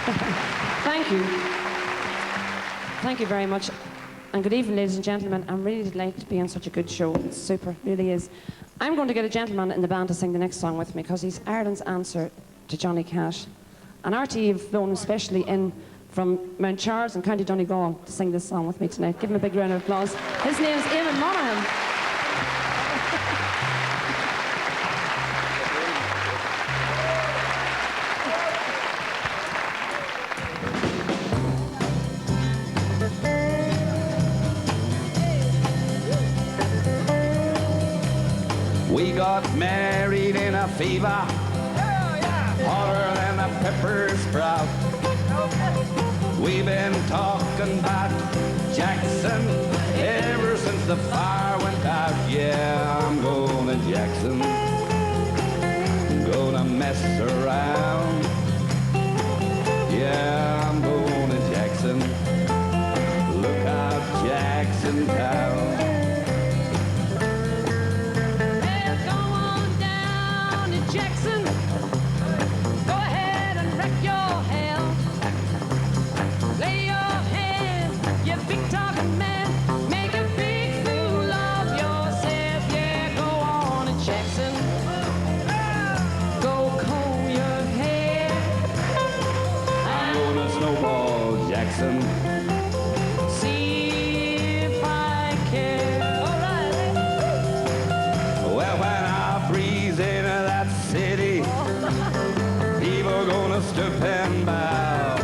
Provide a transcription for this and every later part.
Thank you. Thank you very much. And good evening, ladies and gentlemen. I'm really delighted to be on such a good show. It's super, really is. I'm going to get a gentleman in the band to sing the next song with me because he's Ireland's answer to Johnny Cash. And RTE have flown especially in from Mount Charles and County Donegal to sing this song with me tonight. Give him a big round of applause. His name's Eamon Monahan. We got married in a fever, hotter than a pepper sprout. We've been talking about Jackson ever since the fire went out. Yeah, I'm going to Jackson, gonna mess around. Yeah, I'm going to Jackson, look out Jackson Town. Jackson, go ahead and wreck your hell. Lay your hand, you big talking man. Make a big fool of yourself. Yeah, go on to Jackson. Go comb your hair. I'm gonna snowball Jackson. See if I care. All right. Well, when I breeze in that city, people gonna stoop and bow.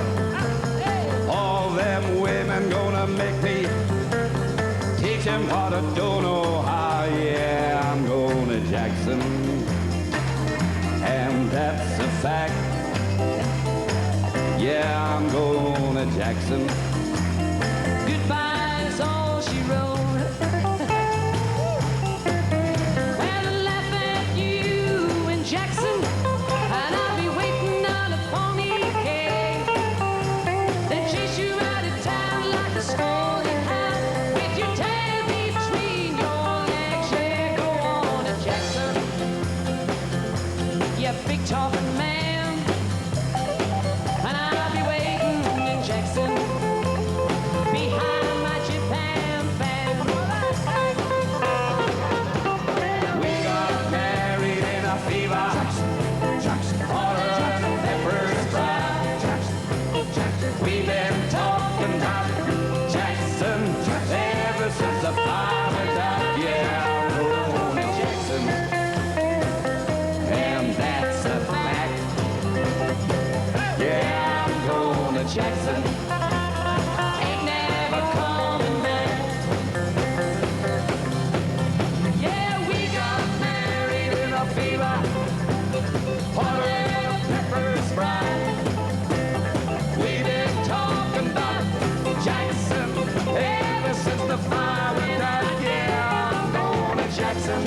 All them women gonna make me teach them what I don't know how. Yeah, I'm going to Jackson, and that's a fact. Yeah, I'm going to Jackson. Goodbye is all she wrote. Jackson, and I'll be waiting on a pony cake. Then chase you out of town like a scolding hound with your tail between your legs. Yeah, go on to Jackson, you big talking man, and I'll be waiting in Jackson behind my Japan fan. We got married in a fever. We've been talking about Jackson ever since the fire went out. Yeah, I'm going to Jackson, and that's a fact. Yeah, I'm going to Jackson, ain't never coming back. Yeah, we got married in a fever, hotter than a pepper spray. We've been talking about Jackson ever since the fire went out. Yeah, I'm going to Jackson.